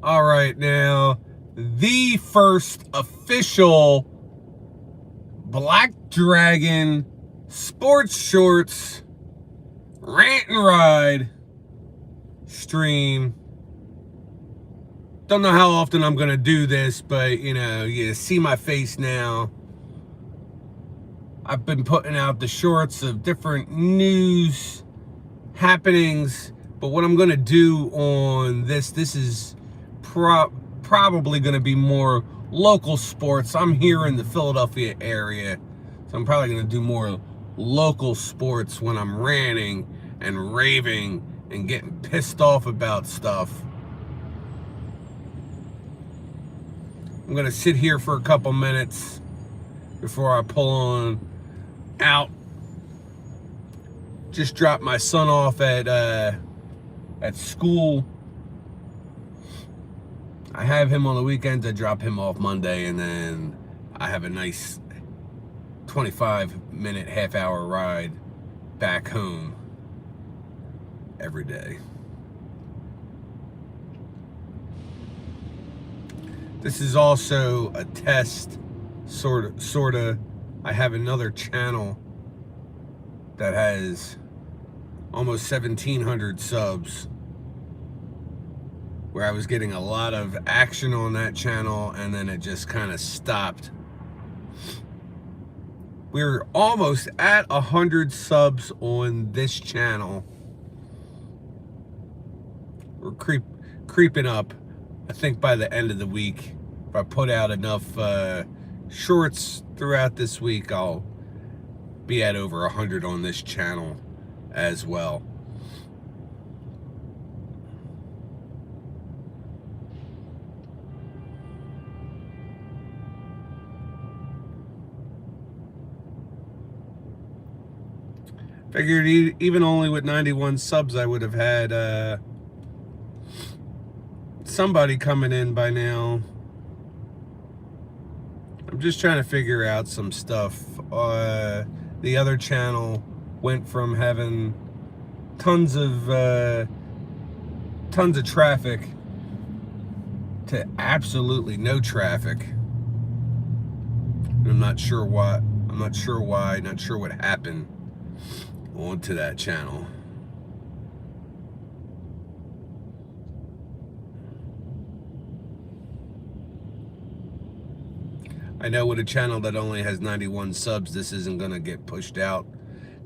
All right, now, the first official Black Dragon Sports Shorts Rant and Ride stream. Don't know how often I'm going to do this, but, you see my face now. I've been putting out the shorts of different news happenings, but what I'm going to do on this is probably going to be more local sports. I'm here in the Philadelphia area, so I'm probably going to do more local sports when I'm ranting and raving and getting pissed off about stuff. I'm going to sit here for a couple minutes before I pull on out. Just dropped my son off at school. I have him on the weekends. I drop him off Monday, and then I have a nice 25-minute, half-hour ride back home every day. This is also a test, sorta. I have another channel that has almost 1,700 subs, where I was getting a lot of action on that channel, and then it just kind of stopped. We're almost at 100 subs on this channel. We're creeping up. I think by the end of the week, if I put out enough shorts throughout this week, I'll be at over 100 on this channel as well. Figured even only with 91 subs, I would have had somebody coming in by now. I'm just trying to figure out some stuff. The other channel went from having tons of traffic to absolutely no traffic. And I'm not sure why. Not sure what happened onto that channel. I know with a channel that only has 91 subs, this isn't going to get pushed out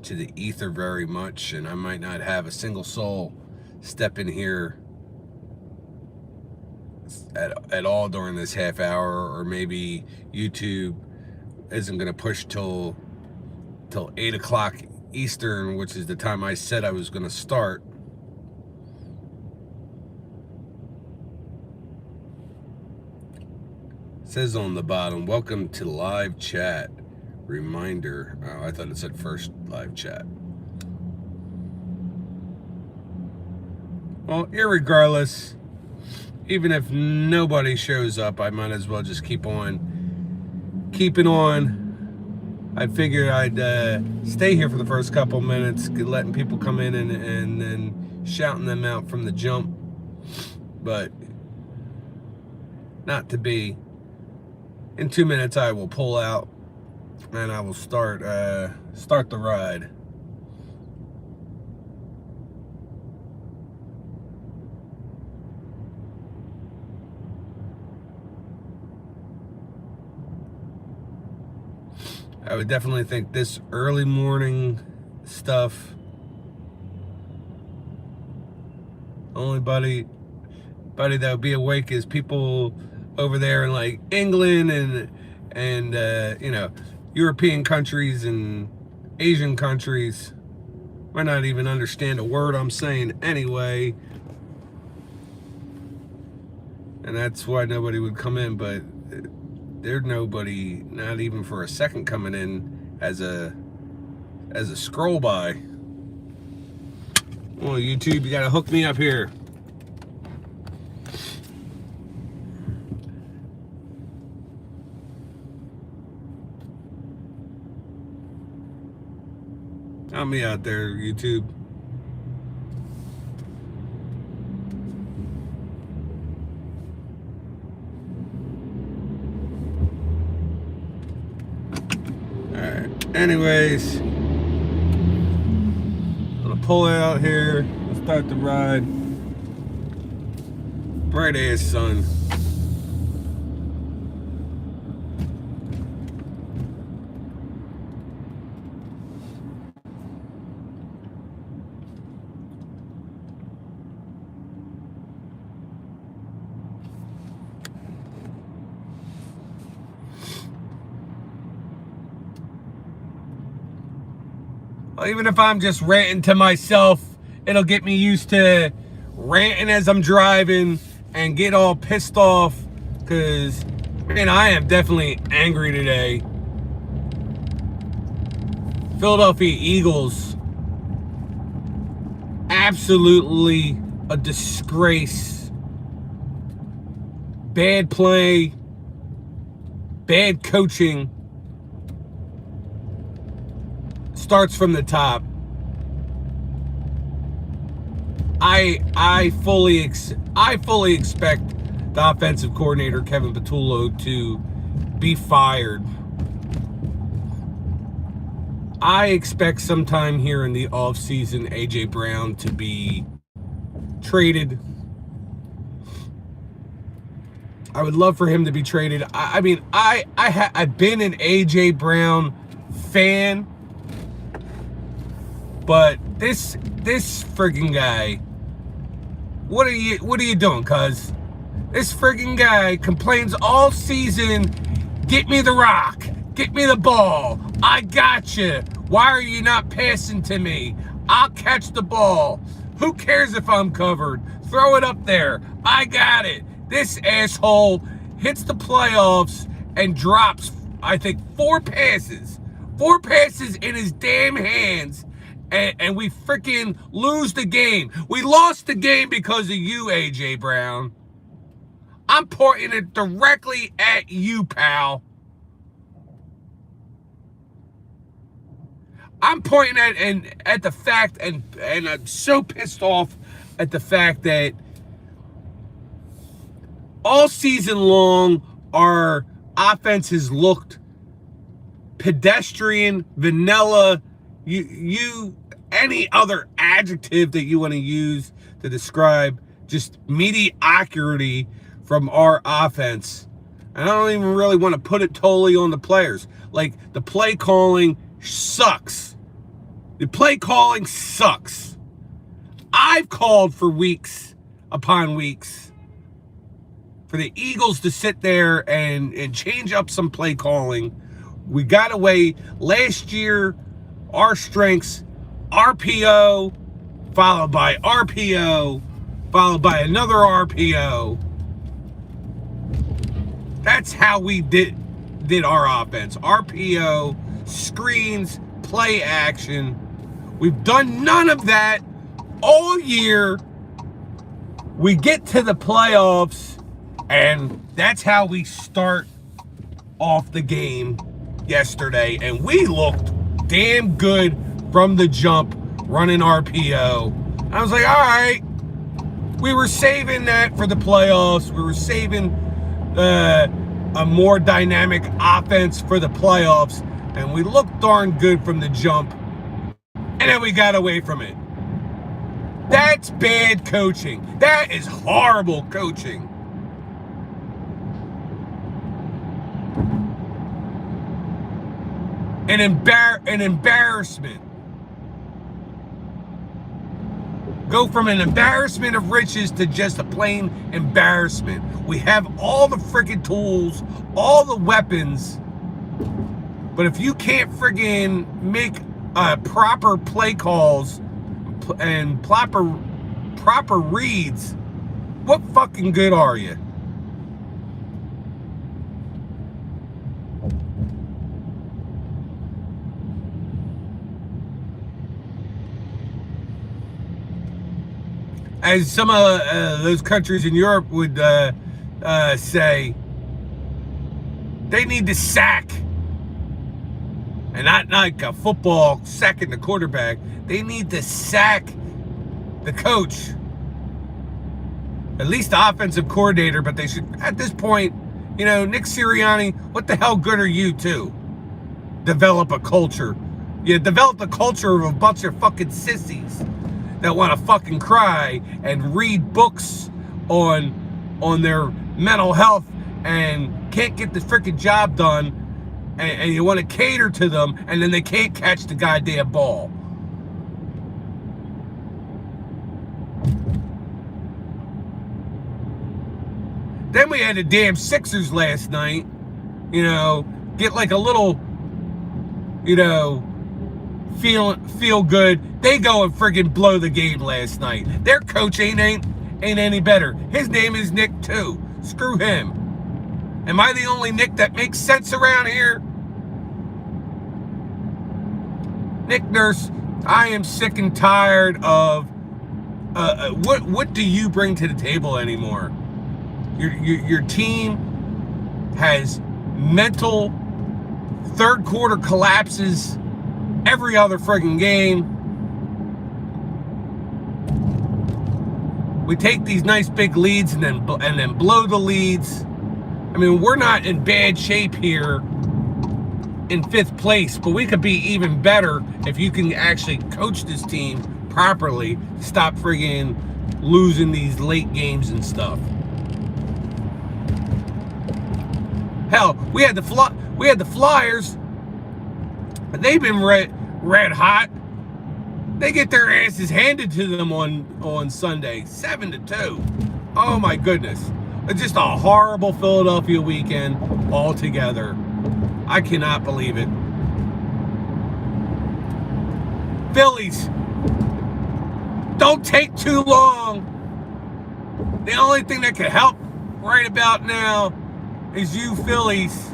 to the ether very much, and I might not have a single soul step in here at all during this half hour, or maybe YouTube isn't going to push till 8 o'clock Eastern, which is the time I said I was going to start. It says on the bottom, welcome to live chat. Reminder. Oh, I thought it said first live chat. Well, irregardless, even if nobody shows up, I might as well just keep on keeping on. I figured I'd stay here for the first couple minutes, letting people come in and then shouting them out from the jump. But not to be. In 2 minutes, I will pull out and I will start the ride. I would definitely think this early morning stuff, only buddy that would be awake is people over there in like England and European countries and Asian countries. Might not even understand a word I'm saying anyway, and that's why nobody would come in. But there's nobody, not even for a second, coming in as a scroll by. Oh, YouTube, you gotta hook me up here. Help me out there, YouTube. Alright, anyways, I'm gonna pull out here and start the ride. Bright ass sun. Even if I'm just ranting to myself, it'll get me used to ranting as I'm driving and get all pissed off, because, man, I am definitely angry today. Philadelphia Eagles, absolutely a disgrace. Bad play, bad coaching. Starts from the top. I fully expect the offensive coordinator Kevin Patullo to be fired. I expect sometime here in the offseason AJ Brown to be traded. I would love for him to be traded. I mean, I've been an AJ Brown fan. But this friggin' guy, what are you doing, cuz? This friggin' guy complains all season, get me the rock, get me the ball, I got you. Why are you not passing to me? I'll catch the ball. Who cares if I'm covered? Throw it up there. I got it. This asshole hits the playoffs and drops, I think, 4 passes. 4 passes in his damn hands. And we freaking lose the game. We lost the game because of you, AJ Brown. I'm pointing it directly at you, pal. I'm pointing at the fact, and I'm so pissed off at the fact that all season long our offense has looked pedestrian, vanilla. You any other adjective that you want to use to describe just mediocrity from our offense. And I don't even really want to put it totally on the players. Like, the play calling sucks. The play calling sucks. I've called for weeks upon weeks for the Eagles to sit there and change up some play calling. We got away last year. Our strengths, RPO, followed by RPO, followed by another RPO. That's how we did our offense. RPO, screens, play action. We've done none of that all year. We get to the playoffs, and that's how we start off the game yesterday. And we looked damn good from the jump, running RPO. I was like, all right, we were saving that for the playoffs. We were saving a more dynamic offense for the playoffs, and we looked darn good from the jump, and then we got away from it. That's bad coaching. That is horrible coaching. An embarrassment. Go from an embarrassment of riches to just a plain embarrassment. We have all the freaking tools, all the weapons, but if you can't friggin' make proper play calls and proper reads, what fucking good are you? As some of those countries in Europe would say, they need to sack, and not like a football sacking the quarterback. They need to sack the coach, at least the offensive coordinator. But they should, at this point, Nick Sirianni, what the hell good are you too? develop a culture. You develop the culture of a bunch of fucking sissies that want to fucking cry and read books on their mental health and can't get the freaking job done, and you want to cater to them, and then they can't catch the goddamn ball. Then we had the damn Sixers last night, get like a little, feel good. They go and friggin' blow the game last night. Their coach ain't any better. His name is Nick too. Screw him. Am I the only Nick that makes sense around here? Nick Nurse, I am sick and tired of what do you bring to the table anymore? Your team has mental third quarter collapses every other friggin' game. We take these nice big leads and then blow the leads. I mean, we're not in bad shape here in 5th place, but we could be even better if you can actually coach this team properly. Stop friggin' losing these late games and stuff. Hell, we had the Flyers. They've been red hot. They get their asses handed to them on Sunday, 7-2. Oh my goodness. It's just a horrible Philadelphia weekend altogether. I cannot believe it. Phillies, don't take too long. The only thing that could help right about now is you Phillies.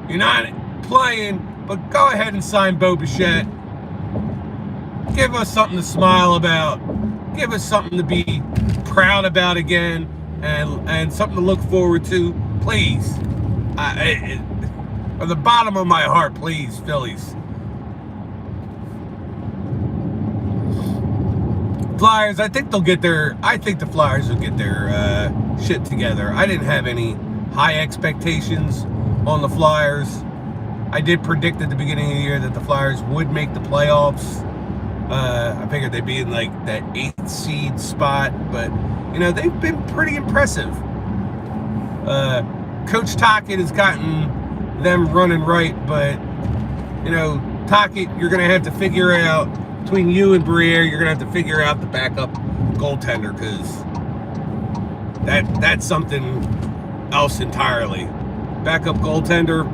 You're not playing, but go ahead and sign Bo Bichette. Give us something to smile about. Give us something to be proud about again, and something to look forward to. Please. From the bottom of my heart, please, Phillies. Flyers, I think the Flyers will get their shit together. I didn't have any high expectations on the Flyers. I did predict at the beginning of the year that the Flyers would make the playoffs. I figured they'd be in like that 8th seed spot, but they've been pretty impressive. Coach Tocchet has gotten them running right, but Tocchet, you're gonna have to figure out, between you and Briere, you're gonna have to figure out the backup goaltender, because that's something else entirely. Backup goaltender,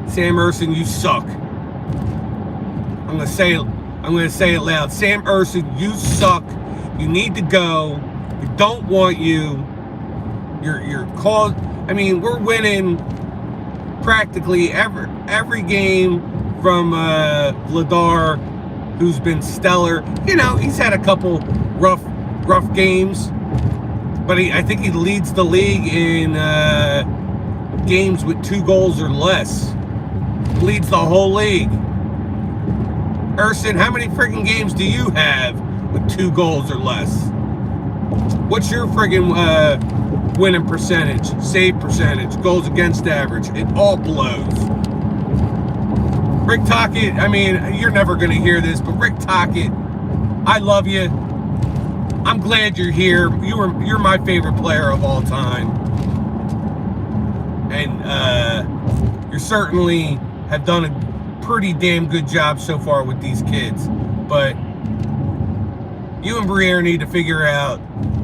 Sam Ersson, you suck. I'm gonna say it loud. Sam Ersson, you suck. You need to go. We don't want you. You're called. I mean, we're winning practically every game from Vladar, who's been stellar. He's had a couple rough games, but I think he leads the league in games with 2 goals or less. Leads the whole league. Ersson, how many freaking games do you have with 2 goals or less? What's your friggin' winning percentage, save percentage, goals against average? It all blows. Rick Tocchet, I mean, you're never going to hear this, but Rick Tocchet, I love you. I'm glad you're here. You're my favorite player of all time. And you certainly have done a pretty damn good job so far with these kids. But you and Briere need to figure out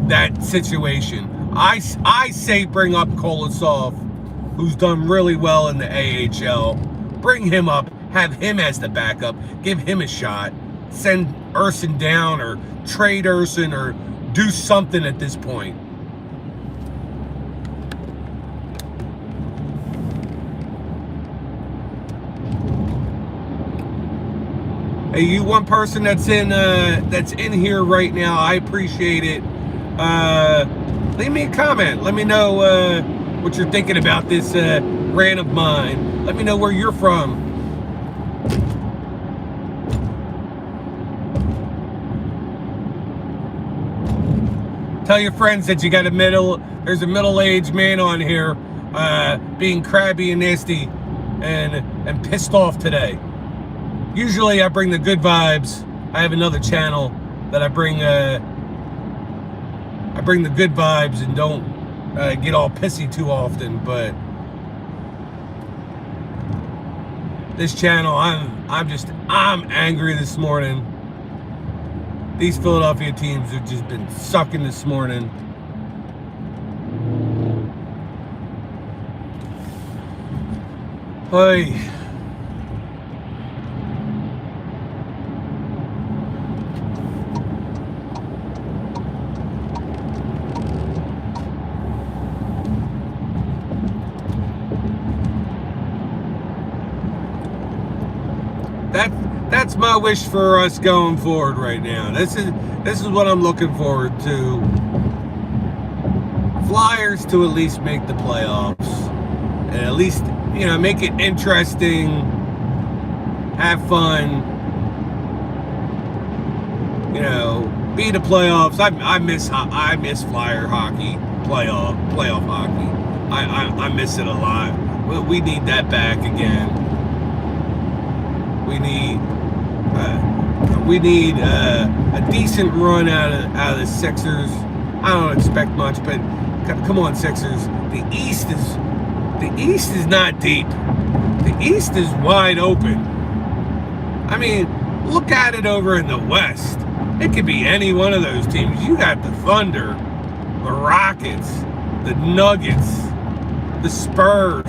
that situation. I say bring up Kolosov, who's done really well in the AHL. Bring him up. Have him as the backup. Give him a shot. Send Ersson down, or trade Ersson, or do something at this point. Hey, you one person that's in here right now, I appreciate it. Leave me a comment. Let me know what you're thinking about this rant of mine. Let me know where you're from. Tell your friends that you got there's a middle-aged man on here being crabby and nasty and pissed off today. Usually I bring the good vibes. I have another channel that I bring the good vibes and don't get all pissy too often, but this channel, I'm angry this morning. These Philadelphia teams have just been sucking this morning. Hey. That's my wish for us going forward right now. This is what I'm looking forward to. Flyers to at least make the playoffs, and at least, you know, make it interesting, have fun, you know, be the playoffs. I miss Flyer hockey, playoff hockey. I miss it a lot. We need that back again. We need a decent run out of the Sixers. I don't expect much, but come on, Sixers. The East is not deep. The East is wide open. I mean, look at it over in the West. It could be any one of those teams. You got the Thunder, the Rockets, the Nuggets, the Spurs,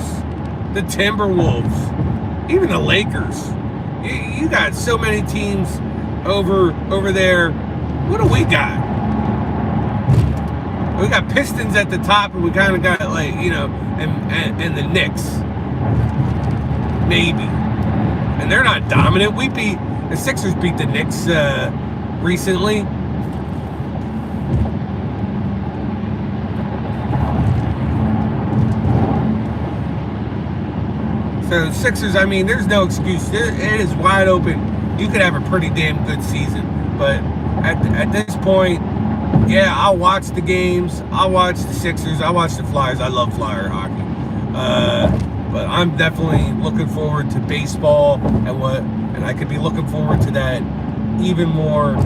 the Timberwolves, even the Lakers. You got so many teams over there. What do we got? We got Pistons at the top, and we kind of got, like, you know, and the Knicks, maybe. And they're not dominant. The Sixers beat the Knicks recently. So Sixers, I mean, there's no excuse. It is wide open. You could have a pretty damn good season. But at this point, yeah, I'll watch the games. I'll watch the Sixers. I'll watch the Flyers. I love Flyer hockey. But I'm definitely looking forward to baseball, and I could be looking forward to that even more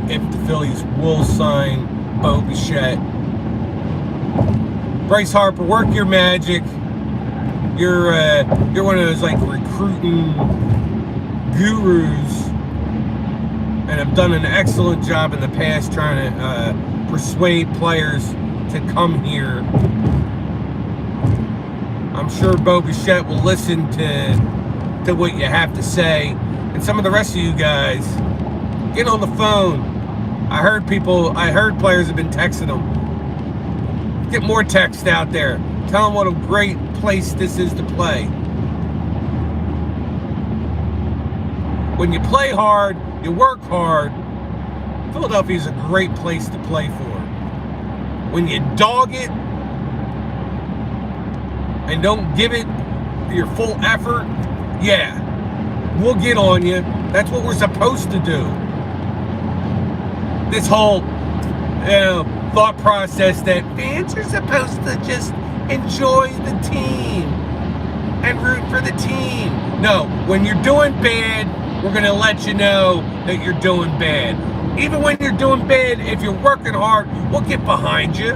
if the Phillies will sign Bo Bichette. Bryce Harper, work your magic. You're one of those, like, recruiting gurus, and have done an excellent job in the past trying to persuade players to come here. I'm sure Bo Bichette will listen to what you have to say, and some of the rest of you guys, get on the phone. I heard players have been texting them. Get more text out there. Tell them what a great place this is to play. When you play hard, you work hard, Philadelphia is a great place to play for. When you dog it and don't give it your full effort, yeah, we'll get on you. That's what we're supposed to do. This whole, thought process that fans are supposed to just enjoy the team and root for the team. No, when you're doing bad, we're going to let you know that you're doing bad. Even when you're doing bad, if you're working hard, we'll get behind you.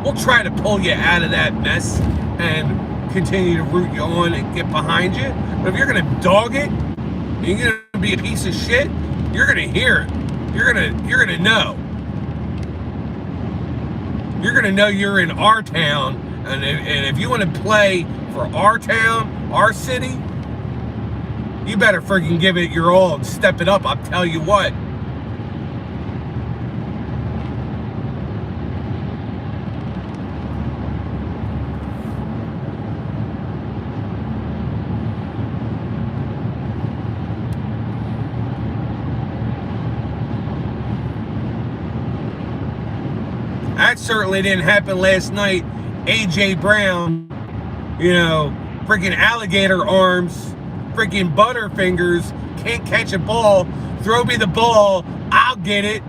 We'll try to pull you out of that mess and continue to root you on and get behind you. But if you're going to dog it, and you're going to be a piece of shit, you're going to hear it. You're going to know. You're going to know you're in our town, and if you want to play for our town, our city, you better freaking give it your all and step it up. I'll tell you what. That certainly didn't happen last night. A.J. Brown, freaking alligator arms, freaking butterfingers, can't catch a ball. Throw me the ball, I'll get it.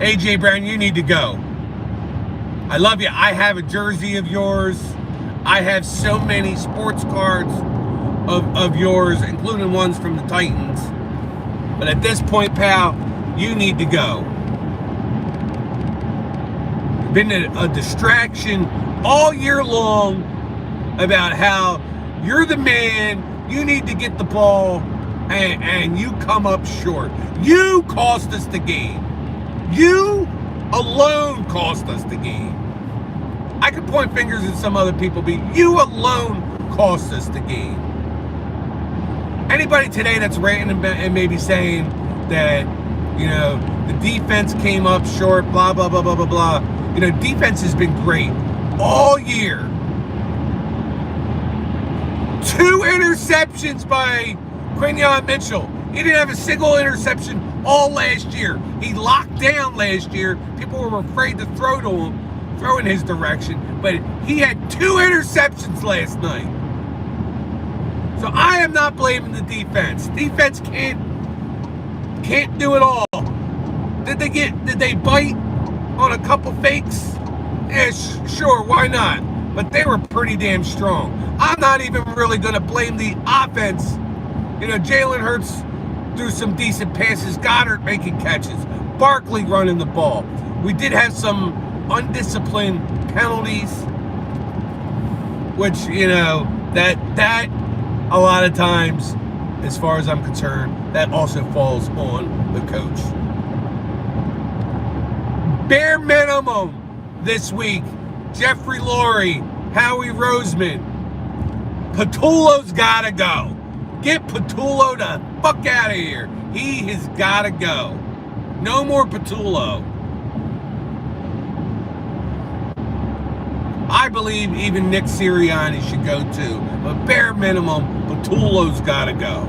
A.J. Brown, you need to go. I love you. I have a jersey of yours. I have so many sports cards of yours, including ones from the Titans. But at this point, pal, you need to go. You've been a distraction all year long about how you're the man, you need to get the ball, and you come up short. You cost us the game. You alone cost us the game. I could point fingers at some other people, but you alone cost us the game. Anybody today that's ranting and maybe saying that, you know, the defense came up short, blah, blah, blah, blah, blah, blah. You know, defense has been great all year. 2 interceptions by Quinyon Mitchell. He didn't have a single interception all last year. He locked down last year. People were afraid to throw in his direction, but he had 2 interceptions last night. So I am not blaming the defense. Defense can't do it all. Did they bite on a couple fakes? Yeah, sure, why not? But they were pretty damn strong. I'm not even really going to blame the offense. You know, Jalen Hurts threw some decent passes. Goddard making catches. Barkley running the ball. We did have some undisciplined penalties, which, you know, that a lot of times, as far as I'm concerned, that also falls on the coach. Bare minimum this week, Jeffrey Lurie, Howie Roseman, Patullo's gotta go. Get Patullo the fuck out of here. He has gotta go. No more Patullo. I believe even Nick Sirianni should go too. But bare minimum, Patullo's gotta go.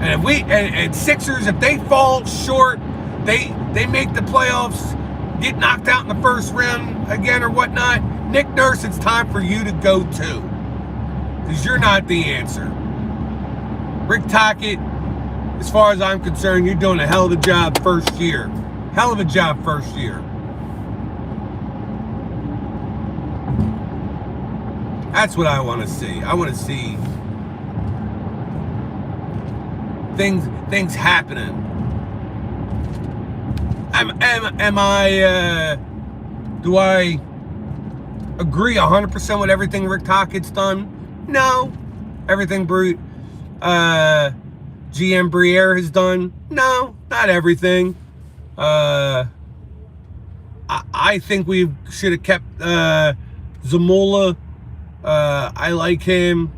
And if Sixers, if they fall short, they make the playoffs, get knocked out in the first round again or whatnot, Nick Nurse, it's time for you to go too. Because you're not the answer. Rick Tocchet, as far as I'm concerned, you're doing a hell of a job first year. Hell of a job first year. That's what I want to see. I want to see things happening. Do I agree 100% with everything Rick Tocchet's done? No. Everything GM Briere has done? No, not everything. I think we should have kept Zamula. I like him.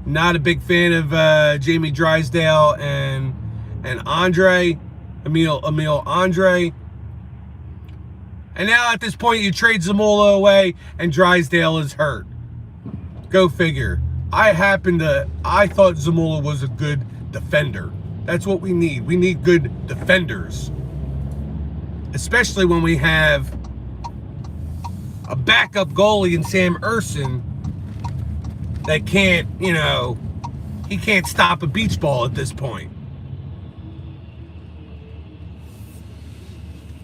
Not a big fan of Jamie Drysdale and Andre, Emil Andre. And now at this point, you trade Zamula away and Drysdale is hurt. Go figure. I thought Zamula was a good defender. That's what we need. We need good defenders. Especially when we have a backup goalie in Sam Urson that can't, you know, he can't stop a beach ball at this point.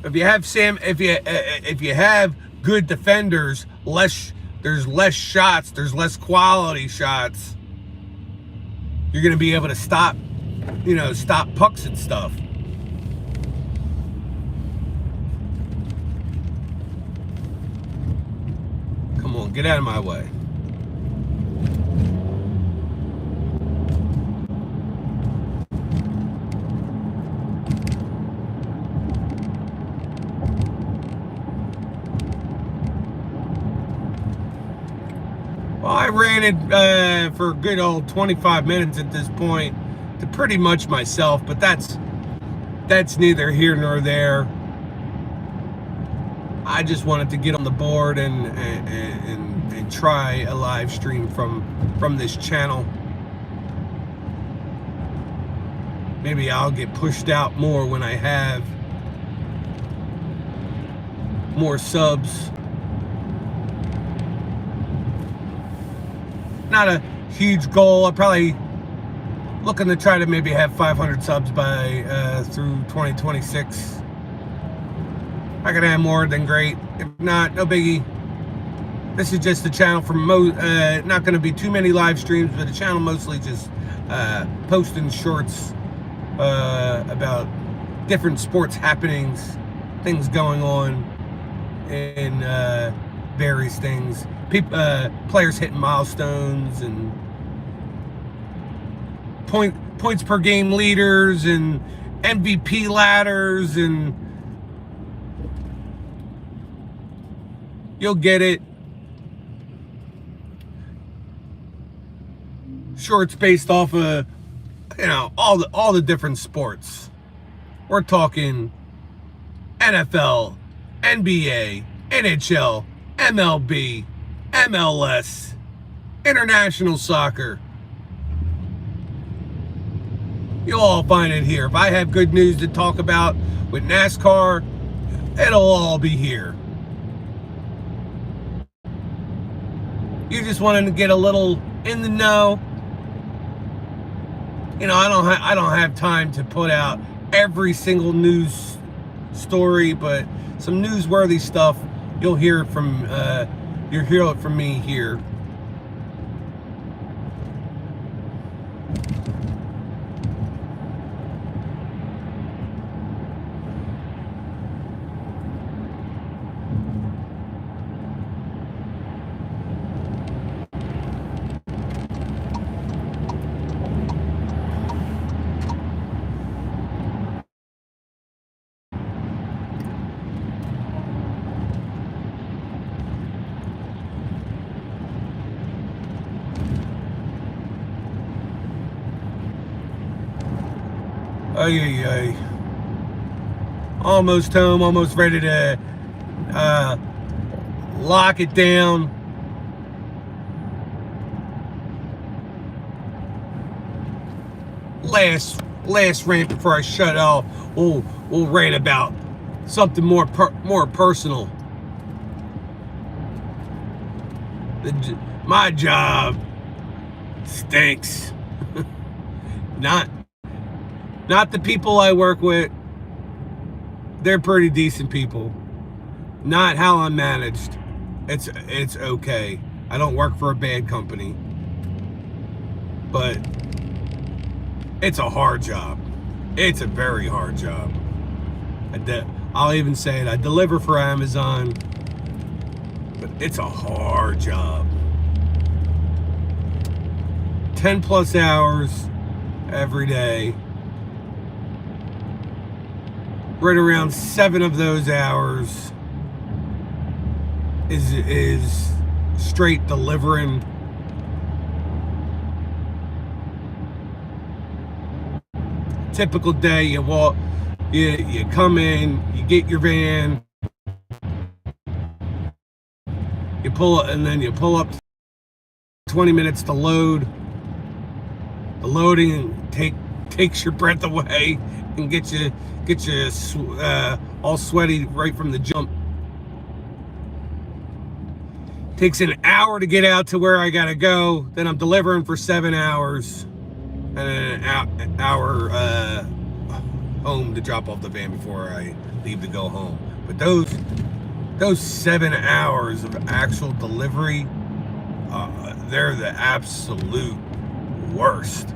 If you have if you have good defenders, there's less shots, there's less quality shots. You're going to be able to stop pucks and stuff. Come on, get out of my way. Well, I ran it for a good old 25 minutes at this point to pretty much myself, but that's neither here nor there. I just wanted to get on the board and try a live stream from this channel. Maybe I'll get pushed out more when I have more subs. Not a huge goal. I probably looking to try to maybe have 500 subs by through 2026. I can have more than great. If not, no biggie. This is just a channel for not going to be too many live streams, but a channel mostly just posting shorts about different sports happenings, things going on in various things. Players hitting milestones and points per game leaders and MVP ladders, and you'll get it. Shorts based off of, you know, all the different sports. We're talking NFL, NBA, NHL, MLB, MLS, international soccer. You'll all find it here. If I have good news to talk about with NASCAR, it'll all be here. You just wanted to get a little in the know. You know, I don't have time to put out every single news story, but some newsworthy stuff you'll hear it from me here. Ay. Almost home, almost ready to lock it down. Last rant before I shut off. We'll rant about something more personal. My job stinks. Not the people I work with. They're pretty decent people. Not how I'm managed. It's okay. I don't work for a bad company. But it's a hard job. It's a very hard job. I'll even say it. I deliver for Amazon. But it's a hard job. 10 plus hours every day. Right around 7 of those hours is straight delivering. Typical day, you come in, you get your van, you pull up 20 minutes to load. The loading takes your breath away and get you all sweaty right from the jump. Takes an hour to get out to where I gotta go. Then I'm delivering for 7 hours, and then an hour home to drop off the van before I leave to go home. But those 7 hours of actual delivery, they're the absolute worst.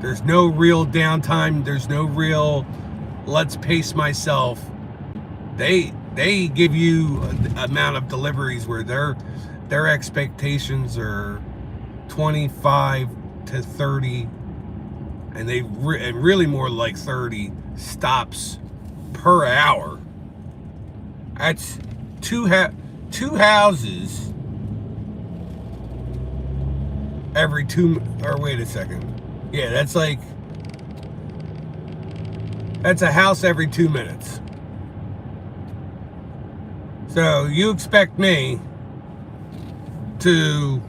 There's no real downtime. There's no real let's pace myself. They give you an amount of deliveries where their expectations are 25 to 30, and and really more like 30 stops per hour. That's two houses every wait a second. Yeah, that's a house every 2 minutes. So you expect me to